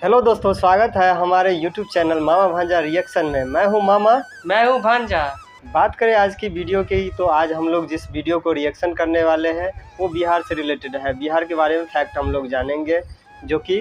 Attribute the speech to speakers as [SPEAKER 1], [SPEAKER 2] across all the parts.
[SPEAKER 1] Hello दोस्तों, स्वागत है हमारे YouTube चैनल मामा भांजा रिएक्शन में। मैं हूं मामा।
[SPEAKER 2] मैं हूं भांजा।
[SPEAKER 1] बात करें आज की वीडियो की, तो आज हम लोग जिस वीडियो को रिएक्शन करने वाले हैं वो बिहार से रिलेटेड है। बिहार के बारे में फैक्ट हम लोग जानेंगे, जो कि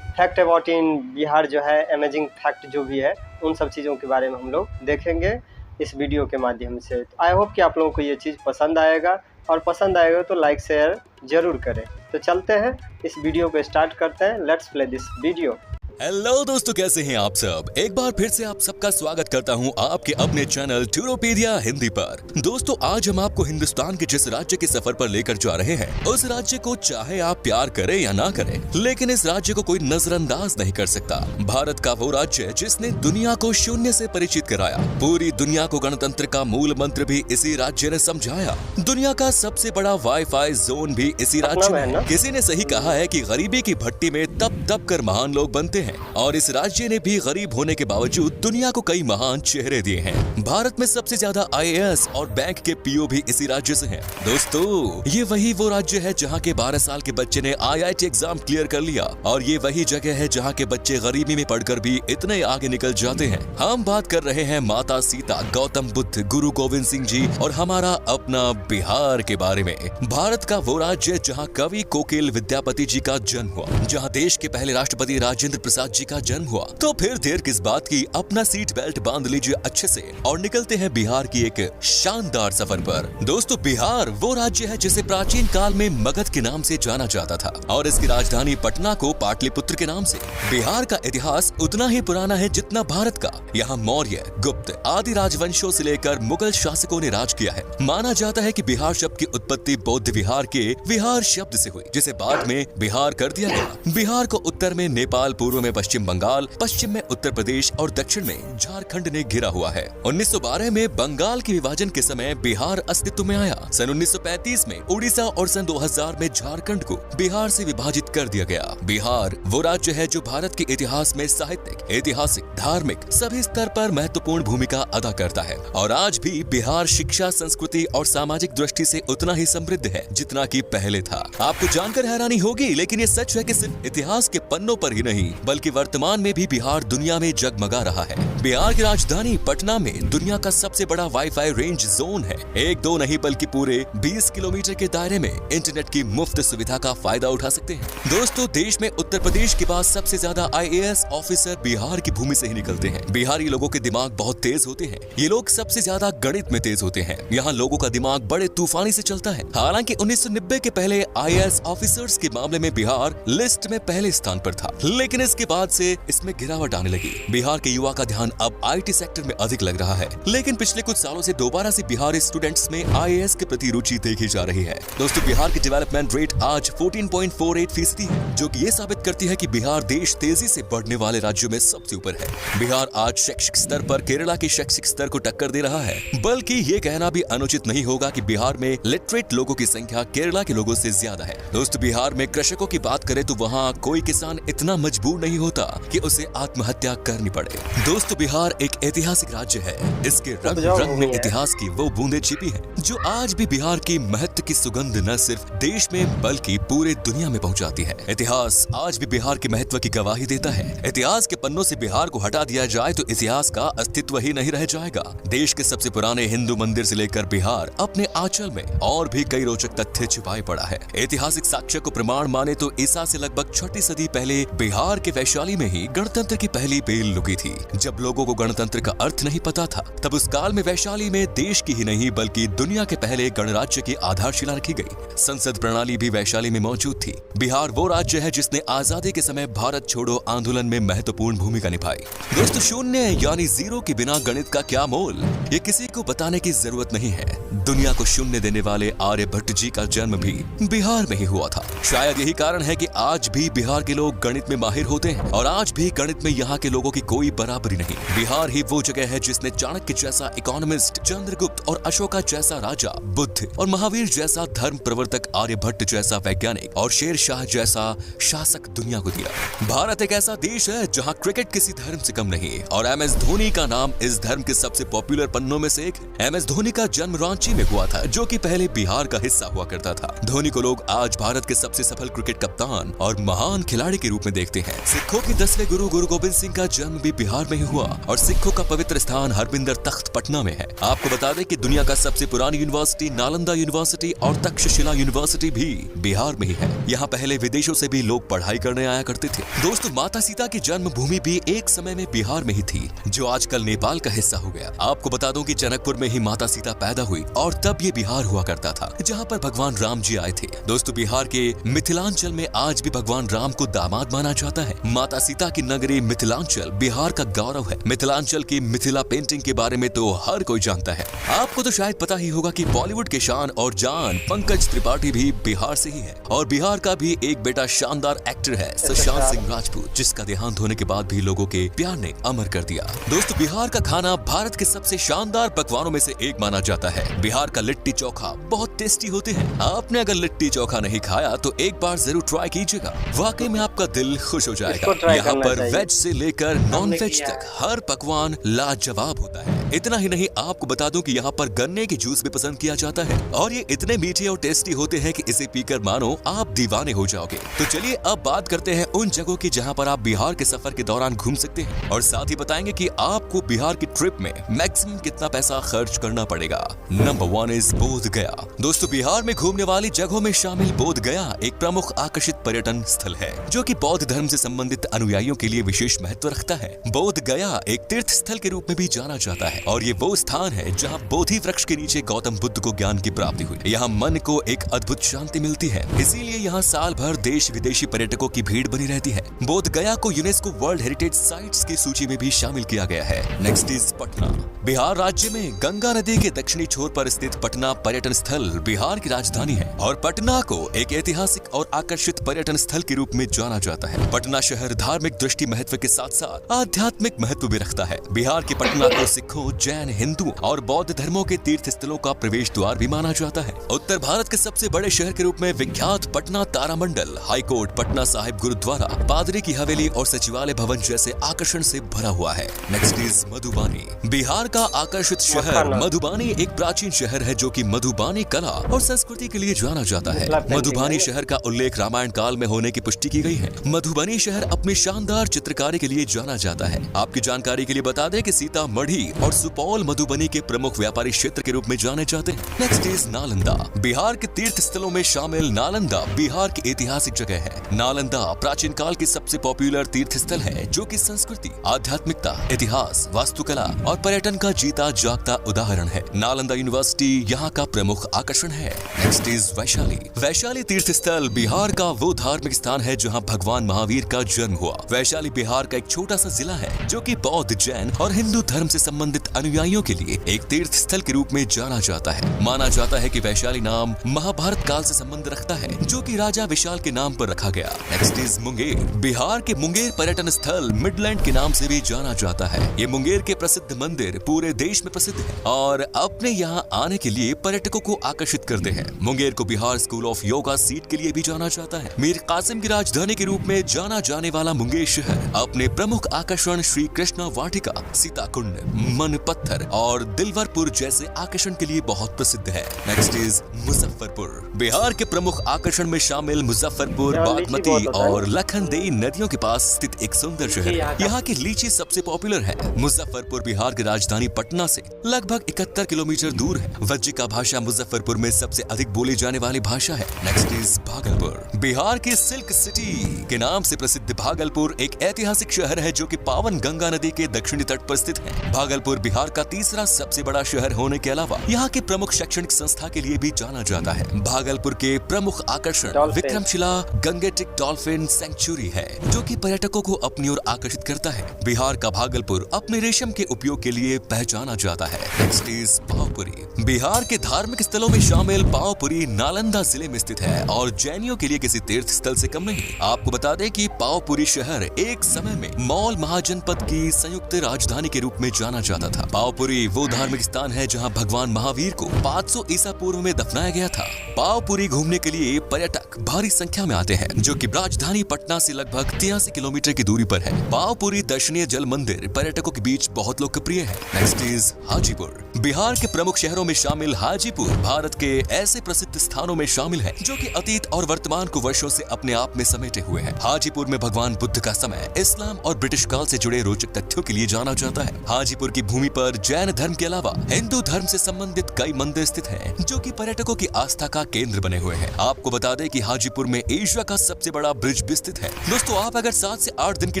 [SPEAKER 1] फैक्ट अबाउट इन बिहार जो है, अमेजिंग फैक्ट जो भी है, उन सब चीज़ों के बारे में हम लोग देखेंगे इस वीडियो के माध्यम से। तो आई होप कि आप लोगों को ये चीज़ पसंद आएगा, और पसंद आएगा तो लाइक शेयर ज़रूर करें। तो चलते हैं, इस वीडियो को स्टार्ट करते हैं। Let's play this video.
[SPEAKER 3] Hello दोस्तों, कैसे हैं आप सब। एक बार फिर से आप सबका स्वागत करता हूं आपके अपने चैनल टूरोपीडिया हिंदी पर। दोस्तों, आज हम आपको हिंदुस्तान के जिस राज्य के सफर पर लेकर जा रहे हैं, उस राज्य को चाहे आप प्यार करें या ना करें, लेकिन इस राज्य को कोई नजरअंदाज नहीं कर सकता। भारत का वो राज्य जिसने दुनिया को शून्य से परिचित कराया, पूरी दुनिया को गणतंत्र का मूल मंत्र भी इसी राज्य ने समझाया, दुनिया का सबसे बड़ा वाईफाई जोन भी इसी राज्य में। किसी ने सही कहा है कि गरीबी की भट्टी में तप तप कर महान लोग बनते हैं, और इस राज्य ने भी गरीब होने के बावजूद दुनिया को कई महान चेहरे दिए हैं। भारत में सबसे ज्यादा IAS और बैंक के PO भी इसी राज्य से हैं। दोस्तों, ये वही वो राज्य है जहाँ के 12 साल के बच्चे ने IIT एग्जाम क्लियर कर लिया, और ये वही जगह है जहाँ के बच्चे गरीबी में पढ़कर भी इतने आगे निकल जाते हैं। हम बात कर रहे हैं माता सीता, गौतम बुद्ध, गुरु गोविंद सिंह जी और हमारा अपना बिहार के बारे में। भारत का वो राज्य जहाँ कवि कोकिल विद्यापति जी का जन्म हुआ, जहाँ देश के पहले राष्ट्रपति राजेंद्र प्रसाद जी का जन्म हुआ। तो फिर देर किस बात की, अपना सीट बेल्ट बांध लीजिए अच्छे से और निकलते हैं बिहार की एक शानदार सफर पर। दोस्तों, बिहार वो राज्य है जिसे प्राचीन काल में मगध के नाम से जाना जाता था, और इसकी राजधानी पटना को पाटलिपुत्र के नाम से। बिहार का इतिहास उतना ही पुराना है जितना भारत का। यहाँ मौर्य, गुप्त आदि राजवंशों से लेकर मुगल शासकों ने राज किया है। माना जाता है कि बिहार शब्द की उत्पत्ति बौद्ध विहार के विहार शब्द से हुई, जिसे बाद में बिहार कर दिया गया। बिहार को उत्तर में नेपाल, पूर्व में पश्चिम बंगाल, पश्चिम में उत्तर प्रदेश और दक्षिण में झारखंड ने घिरा हुआ है। 1912 में बंगाल के विभाजन के समय बिहार अस्तित्व में आया। सन 1935 में उड़ीसा और सन 2000 में झारखंड को बिहार से विभाजित कर दिया गया। बिहार वो राज्य है जो भारत के इतिहास में साहित्यिक, ऐतिहासिक, धार्मिक सभी स्तर पर महत्वपूर्ण भूमिका अदा करता है, और आज भी बिहार शिक्षा, संस्कृति और सामाजिक दृष्टि से उतना ही समृद्ध है जितना कि पहले था। आपको जानकर हैरानी होगी, लेकिन ये सच है कि सिर्फ इतिहास के पन्नों पर ही नहीं बल्कि वर्तमान में भी बिहार दुनिया में जगमगा रहा है। बिहार की राजधानी पटना में दुनिया का सबसे बड़ा वाईफाई रेंज जोन है। एक दो नहीं बल्कि पूरे 20 किलोमीटर के दायरे में इंटरनेट की मुफ्त सुविधा का फायदा उठा सकते हैं। दोस्तों, देश में उत्तर प्रदेश के बाद सबसे ज्यादा IAS ऑफिसर बिहार की भूमि से ही निकलते हैं। बिहारी लोगों के दिमाग बहुत तेज होते हैं। ये लोग सबसे ज्यादा गणित में तेज होते हैं। यहाँ लोगों का दिमाग बड़े तूफानी से चलता है। हालांकि 1990 के पहले IAS ऑफिसर्स के मामले में बिहार लिस्ट में पहले स्थान पर था, लेकिन इसके बाद से इसमें गिरावट आने लगी। बिहार के युवा का ध्यान अब IT सेक्टर में अधिक लग रहा है, लेकिन पिछले कुछ सालों से दोबारा से बिहारी स्टूडेंट्स में IAS के प्रति रुचि देखी जा रही है। दोस्तों, बिहार की डेवलपमेंट रेट आज 14.48% है, जो कि ये साबित करती है कि बिहार देश तेजी से बढ़ने वाले राज्यों में सबसे ऊपर है। बिहार आज शैक्षिक स्तर पर केरला के शैक्षिक स्तर को टक्कर दे रहा है, बल्कि ये कहना भी अनुचित नहीं होगा कि बिहार में लिटरेट लोगों की संख्या केरला के लोगों से ज्यादा है। दोस्तों, बिहार में कृषकों की बात करें तो वहाँ कोई किसान इतना मजबूर नहीं होता कि उसे आत्महत्या करनी पड़े। दोस्तों, बिहार एक ऐतिहासिक राज्य है। इसके रंग रंग में इतिहास की वो बूंदें छिपी हैं, जो आज भी बिहार की महत्व की सुगंध न सिर्फ देश में बल्कि पूरे दुनिया में पहुंचाती है। इतिहास आज भी बिहार के महत्व की गवाही देता है। इतिहास के पन्नों से बिहार को हटा दिया जाए तो इतिहास का अस्तित्व ही नहीं रह जाएगा। देश के सबसे पुराने हिंदू मंदिर से लेकर बिहार अपने आंचल में और भी कई रोचक तथ्य छिपाए पड़ा है। ऐतिहासिक साक्ष्य को प्रमाण माने तो ईसा से लगभग 6वीं सदी पहले बिहार के वैशाली में ही गणतंत्र की पहली बेल लुकी थी। जब लोगों को गणतंत्र का अर्थ नहीं पता था, तब उस काल में वैशाली में देश की ही नहीं बल्कि दुनिया के पहले गणराज्य की आधारशिला रखी गई। संसद प्रणाली भी वैशाली में मौजूद थी। बिहार वो राज्य है जिसने आजादी के समय भारत छोड़ो आंदोलन में महत्वपूर्ण भूमिका निभाई। दोस्तों, शून्य यानी जीरो के बिना गणित का क्या मोल, ये किसी को बताने की जरूरत नहीं है। दुनिया को शून्य देने वाले आर्यभट्ट जी का जन्म भी बिहार में ही हुआ था। शायद यही कारण है कि आज भी बिहार के लोग गणित में माहिर होते हैं, और आज भी गणित में यहाँ के लोगों की कोई बराबरी नहीं। बिहार ही वो जगह है जिसने चाणक्य जैसा इकोनॉमिस्ट, चंद्रगुप्त और अशोका जैसा राजा, बुद्ध और महावीर जैसा धर्म प्रवर्तक, आर्यभट्ट जैसा वैज्ञानिक और शेर शाह जैसा शासक दुनिया को दिया। भारत एक ऐसा देश है जहाँ क्रिकेट किसी धर्म से कम नहीं, और MS धोनी का नाम इस धर्म के सबसे पॉपुलर पन्नों में से एक। MS धोनी का जन्म रांची में हुआ था, जो कि पहले बिहार का हिस्सा हुआ करता था। धोनी को लोग आज भारत के सबसे सफल क्रिकेट कप्तान और महान खिलाड़ी के रूप में देखते हैं। सिखों के 10वें गुरु गुरु गोविंद सिंह का जन्म भी बिहार में ही हुआ और सिखों का पवित्र स्थान हरमिंदर तख्त पटना में है। आपको बता दें कि दुनिया का सबसे पुरानी यूनिवर्सिटी नालंदा यूनिवर्सिटी और तक्षशिला यूनिवर्सिटी भी बिहार में ही है। यहाँ पहले विदेशों से भी लोग पढ़ाई करने आया करते थे। दोस्तों, माता सीता की जन्मभूमि भी एक समय में बिहार में ही थी, जो आजकल नेपाल का हिस्सा हो गया। आपको बता दूं कि जनकपुर में ही माता सीता पैदा हुई और तब ये बिहार हुआ करता था, जहाँ पर भगवान राम जी आए थे। दोस्तों, बिहार के मिथिलांचल में आज भी भगवान राम को दामाद माना जाता है। माता सीता की नगरी मिथिलांचल बिहार का गौरव है। मिथिलांचल की मिथिला पेंटिंग के बारे में तो हर कोई जानता है। आपको तो शायद पता ही होगा कि बॉलीवुड के शान और जान पंकज त्रिपाठी भी बिहार से ही है और बिहार का भी एक बेटा शानदार एक्टर है सुशांत सिंह राजपूत, जिसका देहांत होने के बाद भी लोगों के प्यार ने अमर कर दिया। दोस्तों, बिहार का खाना भारत के सबसे शानदार पकवानों में से एक माना जाता है। बिहार का लिट्टी चोखा बहुत टेस्टी होते हैं। आपने अगर लिट्टी चोखा नहीं खाया तो एक बार जरूर ट्राई कीजिएगा, वाकई में आपका दिल खुश हो जाएगा। यहाँ पर वेज से लेकर नॉन वेज तक हर पकवान लाजवाब होता है। इतना ही नहीं, आपको बता दूं कि यहाँ पर गन्ने की जूस भी पसंद किया जाता है और ये इतने मीठे और टेस्टी होते हैं कि इसे पीकर मानो आप दीवाने हो जाओगे। तो चलिए अब बात करते हैं उन जगहों की जहाँ पर आप बिहार के सफर के दौरान घूम सकते हैं और साथ ही बताएंगे कि आपको बिहार की ट्रिप में मैक्सिमम कितना पैसा खर्च करना पड़ेगा। नंबर 1 इज बोध गया। दोस्तों, बिहार में घूमने वाली जगहों में शामिल बोध गया एक प्रमुख आकर्षित पर्यटन स्थल है, जो कि बौद्ध धर्म से संबंधित अनुयायियों के लिए विशेष महत्व रखता है। बोध गया एक तीर्थ स्थल के रूप में भी जाना जाता है और ये वो स्थान है जहाँ बोधि वृक्ष के नीचे गौतम बुद्ध को ज्ञान की प्राप्ति हुई। यहाँ मन को एक अद्भुत शांति मिलती है, इसीलिए यहाँ साल भर देश विदेशी पर्यटकों की भीड़ बनी रहती है। बोध गया को यूनेस्को वर्ल्ड हेरिटेज साइट्स की सूची में भी शामिल किया गया है। Next is Patna. बिहार राज्य में गंगा नदी के दक्षिणी छोर पर स्थित पटना पर्यटन स्थल बिहार की राजधानी है और पटना को एक ऐतिहासिक और आकर्षित पर्यटन स्थल के रूप में जाना जाता है। पटना शहर धार्मिक दृष्टि महत्व के साथ साथ आध्यात्मिक महत्व भी रखता है। बिहार के पटना को सिखों, जैन, हिंदू और बौद्ध धर्मों के तीर्थ स्थलों का प्रवेश द्वार भी माना जाता है। उत्तर भारत के सबसे बड़े शहर के रूप में विख्यात पटना तारामंडल, हाईकोर्ट, पटना साहिब गुरुद्वारा, पादरी की हवेली और सचिवालय भवन जैसे आकर्षण से भरा हुआ है। Next is Madhubani. बिहार का आकर्षित शहर मधुबानी एक प्राचीन शहर है, जो कि मधुबानी कला और संस्कृति के लिए जाना जाता है। मधुबानी शहर का उल्लेख रामायण काल में होने की पुष्टि की गई है। मधुबनी शहर अपनी शानदार चित्रकारी के लिए जाना जाता है। आपकी जानकारी के लिए बता दें कि सीतामढ़ी और सुपौल मधुबनी के प्रमुख व्यापारी क्षेत्र के रूप में जाने जाते हैं। Next is Nalanda. बिहार के तीर्थ स्थलों में शामिल नालंदा बिहार की ऐतिहासिक जगह है। नालंदा प्राचीन काल की सबसे पॉपुलर तीर्थ स्थल है, जो कि संस्कृति, आध्यात्मिकता, इतिहास, वास्तुकला और पर्यटन का जीता जागता उदाहरण है। नालंदा यूनिवर्सिटी यहाँ का प्रमुख आकर्षण है। Next is Vaishali. वैशाली तीर्थ स्थल बिहार का वो धार्मिक स्थान है जहाँ भगवान महावीर का जन्म हुआ। वैशाली बिहार का एक छोटा सा जिला है, जो कि बौद्ध, जैन और हिंदू धर्म से संबंधित अनुयायियों के लिए एक तीर्थ स्थल के रूप में जाना जाता है। माना जाता है कि वैशाली नाम महाभारत काल से संबंध रखता है, जो कि राजा विशाल के नाम पर रखा गया। Next is Munger. बिहार के मुंगेर पर्यटन स्थल मिडलैंड के नाम से भी जाना जाता है। ये मुंगेर के प्रसिद्ध मंदिर पूरे देश में प्रसिद्ध है और अपने यहाँ आने के लिए पर्यटकों को आकर्षित करते हैं। मुंगेर को Bihar school of yoga seat के लिए भी जाना जाता है। मीर कासिम की राजधानी के रूप में जाना जाने वाला मुंगेर शहर अपने प्रमुख आकर्षण श्री कृष्णा वाटिका, सीता कुंड, मन पत्थर और दिलवरपुर जैसे आकर्षण के लिए बहुत प्रसिद्ध है। Next is Muzaffarpur. बिहार के प्रमुख आकर्षण में शामिल मुजफ्फरपुर बागमती और लखनदेई नदियों के पास स्थित एक सुंदर शहर है। यहाँ की लीची सबसे पॉपुलर है। मुजफ्फरपुर बिहार की राजधानी पटना से लगभग 71 किलोमीटर दूर है। वज्जिका भाषा मुजफ्फरपुर में सबसे अधिक बोली जाने वाली भाषा है। Next is Bhagalpur. बिहार के सिल्क सिटी के नाम से प्रसिद्ध भागलपुर एक ऐतिहासिक शहर है, जो कि पावन गंगा नदी के दक्षिणी तट पर स्थित है। भागलपुर बिहार का तीसरा सबसे बड़ा शहर होने के अलावा यहाँ के प्रमुख शैक्षणिक संस्था के लिए भी जाना जाता है। भागलपुर के प्रमुख आकर्षण विक्रमशिला गंगेटिक डॉल्फिन सेंचुरी है, जो कि पर्यटकों को अपनी ओर आकर्षित करता है। बिहार का भागलपुर अपने रेशम के उपयोग के लिए पहचाना जाता है। Next is Pawapuri. बिहार के धार्मिक स्थलों में शामिल पावपुरी नालंदा जिले में स्थित है और जैनियों के लिए किसी तीर्थ स्थल से कम नहीं। आपको बता दें कि पावपुरी शहर एक समय में मौल महाजनपद की संयुक्त राजधानी के रूप में जाना जाता था। था। पावपुरी वो धार्मिक स्थान है जहाँ भगवान महावीर को 500 ईसा पूर्व में दफनाया गया था। पावपुरी घूमने के लिए पर्यटक भारी संख्या में आते हैं, जो कि राजधानी पटना से लगभग 83 किलोमीटर की दूरी पर है। पावपुरी दर्शनीय जल मंदिर पर्यटकों के बीच बहुत लोकप्रिय है। Next is Hajipur. बिहार के प्रमुख शहरों में शामिल हाजीपुर भारत के ऐसे प्रसिद्ध स्थानों में शामिल है जो कि अतीत और वर्तमान को वर्षों से अपने आप में समेटे हुए हैं। हाजीपुर में भगवान बुद्ध का समय, इस्लाम और ब्रिटिश काल से जुड़े रोचक तथ्यों के लिए जाना जाता है। हाजीपुर की भूमि पर जैन धर्म के अलावा हिंदू धर्म से संबंधित कई मंदिर स्थित हैं, जो कि पर्यटकों की आस्था का केंद्र बने हुए हैं। आपको बता दें कि हाजीपुर में एशिया का सबसे बड़ा ब्रिज भी स्थित है। दोस्तों, आप अगर 7 से 8 दिन की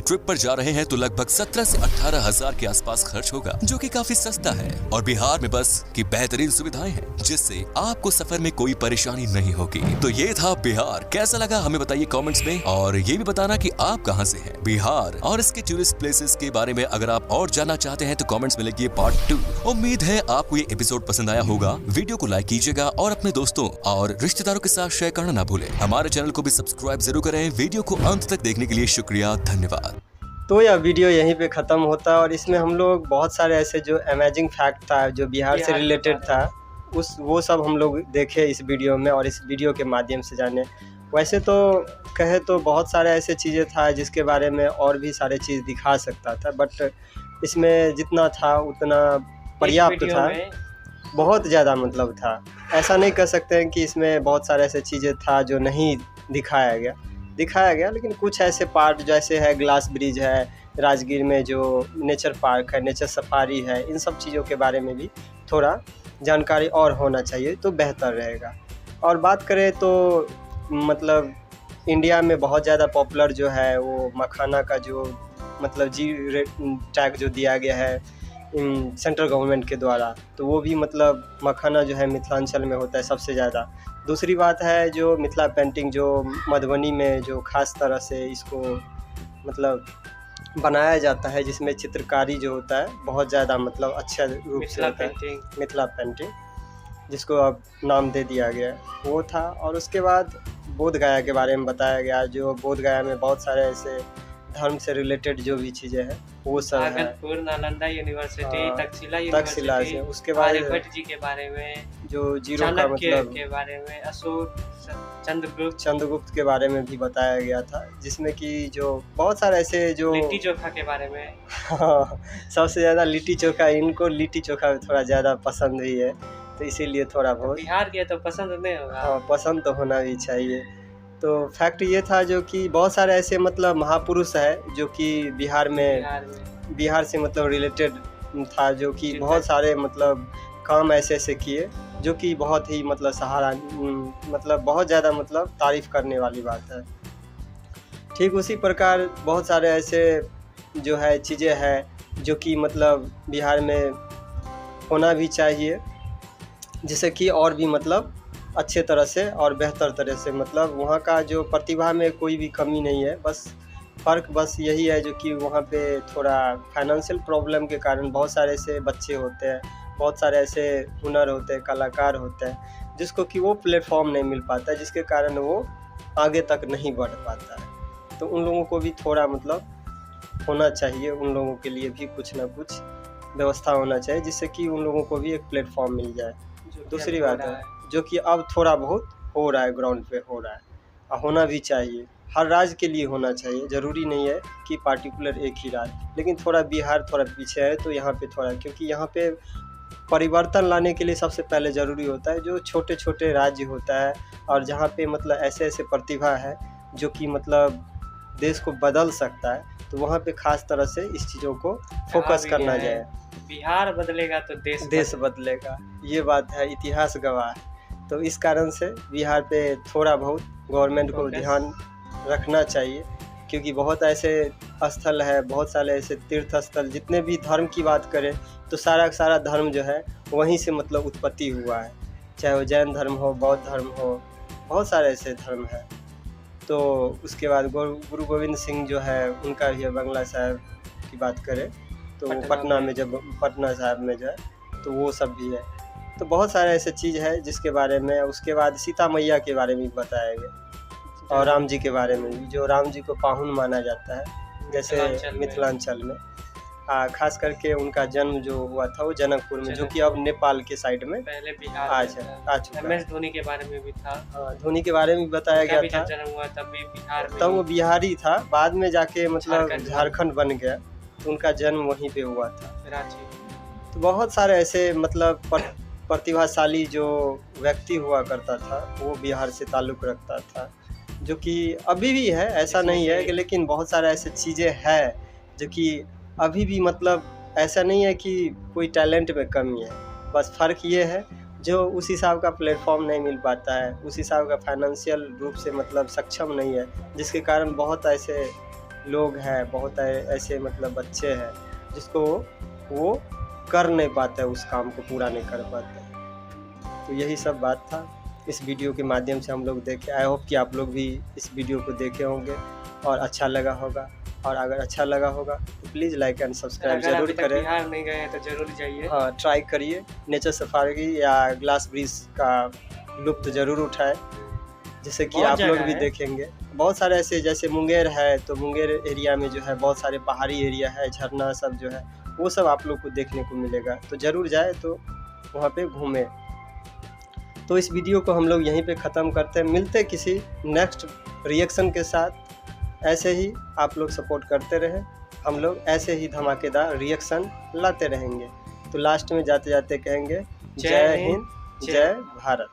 [SPEAKER 3] ट्रिप पर जा रहे हैं तो लगभग 17 से 18 हजार के आसपास खर्च होगा, जो कि काफी सस्ता है। और बिहार में बस की बेहतरीन सुविधाएं हैं, जिससे आपको सफर में कोई परेशानी नहीं होगी। तो ये था बिहार। कैसा लगा हमें बताइए कमेंट्स में, और ये भी बताना कि आप कहां से हैं। बिहार और इसके टूरिस्ट प्लेसेस के बारे में अगर आप और जानना चाहते हैं तो कमेंट्स में लिखिए पार्ट 2। उम्मीद है आपको ये एपिसोड पसंद आया होगा। वीडियो को लाइक कीजिएगा और अपने दोस्तों और रिश्तेदारों के साथ शेयर करना ना भूलें। हमारे चैनल को भी सब्सक्राइब जरूर करें। वीडियो को अंत तक देखने के लिए शुक्रिया, धन्यवाद।
[SPEAKER 1] तो यह वीडियो यहीं पे ख़त्म होता है, और इसमें हम लोग बहुत सारे ऐसे जो अमेजिंग फैक्ट था जो बिहार से रिलेटेड था वो सब हम लोग देखे इस वीडियो में, और इस वीडियो के माध्यम से जाने। वैसे तो कहे तो बहुत सारे ऐसे चीज़ें था जिसके बारे में और भी सारे चीज़ दिखा सकता था, बट इसमें जितना था उतना पर्याप्त था। बहुत ज़्यादा मतलब था, ऐसा नहीं कह सकते हैं कि इसमें बहुत सारे ऐसे चीज़ें था जो नहीं दिखाया गया, लेकिन कुछ ऐसे पार्ट जैसे है ग्लास ब्रिज है, राजगीर में जो नेचर पार्क है, नेचर सफारी है, इन सब चीज़ों के बारे में भी थोड़ा जानकारी और होना चाहिए तो बेहतर रहेगा। और बात करें तो मतलब इंडिया में बहुत ज़्यादा पॉपुलर जो है वो मखाना का जो मतलब टैग जो दिया गया है सेंट्रल गवर्नमेंट के द्वारा, तो वो भी मतलब मखाना जो है मिथिलांचल में होता है सबसे ज़्यादा। दूसरी बात है जो मिथिला पेंटिंग जो मधुबनी में जो खास तरह से इसको मतलब बनाया जाता है, जिसमें चित्रकारी जो होता है बहुत ज़्यादा मतलब अच्छा रूप से होता है, मिथिला पेंटिंग, जिसको अब नाम दे दिया गया वो था। और उसके बाद बोध गया के बारे में बताया गया, जो बोध गया में बहुत सारे ऐसे धर्म से रिलेटेड जो भी चीज़ें हैं वो सब है।
[SPEAKER 2] नालंदा यूनिवर्सिटी,
[SPEAKER 1] तक्षशिला से, उसके बाद
[SPEAKER 2] आर्यभट्ट जी के बारे में,
[SPEAKER 1] जो जीरो का मतलब
[SPEAKER 2] के बारे में, अशोक,
[SPEAKER 1] चंद्रगुप्त के बारे में भी बताया गया था, जिसमें कि जो बहुत सारे ऐसे जो
[SPEAKER 2] लिट्टी चोखा के बारे में
[SPEAKER 1] सबसे ज़्यादा लिट्टी चोखा, इनको लिट्टी चोखा थोड़ा ज़्यादा पसंद भी है, तो इसीलिए थोड़ा बहुत
[SPEAKER 2] बिहार के तो पसंद नहीं होगा।
[SPEAKER 1] हाँ, पसंद तो होना भी चाहिए। तो फैक्ट ये था जो कि बहुत सारे ऐसे मतलब महापुरुष है जो कि बिहार से मतलब रिलेटेड था, जो कि बहुत सारे मतलब काम ऐसे किए जो कि बहुत ही मतलब सहारा मतलब बहुत ज़्यादा मतलब तारीफ़ करने वाली बात है। ठीक उसी प्रकार बहुत सारे ऐसे जो है चीज़ें हैं जो कि मतलब बिहार में होना भी चाहिए, जिससे कि और भी मतलब अच्छे तरह से और बेहतर तरह से मतलब वहाँ का जो प्रतिभा में कोई भी कमी नहीं है। बस फ़र्क बस यही है जो कि वहाँ पे थोड़ा फाइनेंशियल प्रॉब्लम के कारण बहुत सारे ऐसे बच्चे होते हैं, बहुत सारे ऐसे हुनर होते हैं, कलाकार होते हैं, जिसको कि वो प्लेटफॉर्म नहीं मिल पाता है, जिसके कारण वो आगे तक नहीं बढ़ पाता है। तो उन लोगों को भी थोड़ा मतलब होना चाहिए, उन लोगों के लिए भी कुछ ना कुछ व्यवस्था होना चाहिए, जिससे कि उन लोगों को भी एक प्लेटफॉर्म मिल जाए। दूसरी बात है जो कि अब थोड़ा बहुत हो रहा है, ग्राउंड पे हो रहा है, और होना भी चाहिए। हर राज्य के लिए होना चाहिए, ज़रूरी नहीं है कि पार्टिकुलर एक ही राज्य, लेकिन थोड़ा बिहार थोड़ा पीछे है तो यहाँ पे थोड़ा, क्योंकि यहाँ पे परिवर्तन लाने के लिए सबसे पहले ज़रूरी होता है जो छोटे छोटे राज्य होता है, और जहाँ पे मतलब ऐसे ऐसे प्रतिभा है जो कि मतलब देश को बदल सकता है, तो वहाँ पे खास तरह से इस चीज़ों को फोकस करना जाए।
[SPEAKER 2] बिहार बदलेगा तो देश
[SPEAKER 1] बदलेगा, ये बात है, इतिहास गवाह है। तो इस कारण से बिहार पे थोड़ा बहुत गवर्नमेंट को ध्यान रखना चाहिए, क्योंकि बहुत ऐसे स्थल है, बहुत सारे ऐसे तीर्थ स्थल, जितने भी धर्म की बात करें तो सारा धर्म जो है वहीं से मतलब उत्पत्ति हुआ है, चाहे वो जैन धर्म हो, बौद्ध धर्म हो, बहुत सारे ऐसे धर्म हैं। तो उसके बाद गुरु गोविंद सिंह जो है उनका भी बंगला साहब की बात करें तो पटना में जब पटना साहब में जो है तो वो सब भी है। तो बहुत सारे ऐसे चीज़ है जिसके बारे में, उसके बाद सीता मैया के बारे में बताया गया, और राम जी के बारे में भी, जो राम जी को पाहुन माना जाता है जैसे मिथिलांचल में। खास करके उनका जन्म जो हुआ था वो जनकपुर में, जो कि अब नेपाल के साइड में
[SPEAKER 2] पहले बिहार
[SPEAKER 1] आ
[SPEAKER 2] में था।
[SPEAKER 1] आ चुका है।
[SPEAKER 2] MS धोनी के बारे में भी था।
[SPEAKER 1] हाँ, धोनी के बारे में भी बताया
[SPEAKER 2] उनका
[SPEAKER 1] गया
[SPEAKER 2] भी
[SPEAKER 1] था।
[SPEAKER 2] जब जन्म हुआ तब भी बिहार में
[SPEAKER 1] तब वो
[SPEAKER 2] ही।
[SPEAKER 1] बिहारी था, बाद में जाके मतलब
[SPEAKER 2] झारखंड
[SPEAKER 1] झारखंड बन गया, तो उनका जन्म वहीं पे हुआ था।
[SPEAKER 2] रांची।
[SPEAKER 1] तो बहुत सारे ऐसे मतलब प्रतिभाशाली जो व्यक्ति हुआ करता था वो बिहार से ताल्लुक़ रखता था, जो कि अभी भी है, ऐसा नहीं है कि, लेकिन बहुत सारे ऐसे चीज़ें हैं जो कि अभी भी मतलब ऐसा नहीं है कि कोई टैलेंट में कमी है, बस फ़र्क ये है जो उस हिसाब का प्लेटफॉर्म नहीं मिल पाता है, उस हिसाब का फाइनेंशियल रूप से मतलब सक्षम नहीं है, जिसके कारण बहुत ऐसे लोग हैं, बहुत ऐसे मतलब बच्चे हैं जिसको वो कर नहीं पाते, उस काम को पूरा नहीं कर पाते। तो यही सब बात था, इस वीडियो के माध्यम से हम लोग देखे। आई होप कि आप लोग भी इस वीडियो को देखे होंगे और अच्छा लगा होगा, और अगर अच्छा लगा होगा तो प्लीज़ लाइक एंड सब्सक्राइब
[SPEAKER 2] अगर
[SPEAKER 1] जरूर
[SPEAKER 2] अभी तक
[SPEAKER 1] करें।
[SPEAKER 2] बिहार नहीं गए हैं तो जरूर जाइए।
[SPEAKER 1] हाँ, ट्राई करिए, नेचर सफारी या ग्लास ब्रिज का लुत्फ़ ज़रूर उठाएं, जिससे कि
[SPEAKER 2] बहुत
[SPEAKER 1] आप लोग
[SPEAKER 2] जगह
[SPEAKER 1] भी
[SPEAKER 2] है।
[SPEAKER 1] देखेंगे। बहुत सारे ऐसे, जैसे मुंगेर है, तो मुंगेर एरिया में जो है बहुत सारे पहाड़ी एरिया है, झरना सब जो है वो सब आप लोग को देखने को मिलेगा, तो ज़रूर जाए, तो वहाँ पे घूमें। तो इस वीडियो को हम लोग यहीं पे ख़त्म करते हैं, मिलते किसी नेक्स्ट रिएक्शन के साथ। ऐसे ही आप लोग सपोर्ट करते रहें, हम लोग ऐसे ही धमाकेदार रिएक्शन लाते रहेंगे। तो लास्ट में जाते जाते कहेंगे जय हिंद, जय भारत।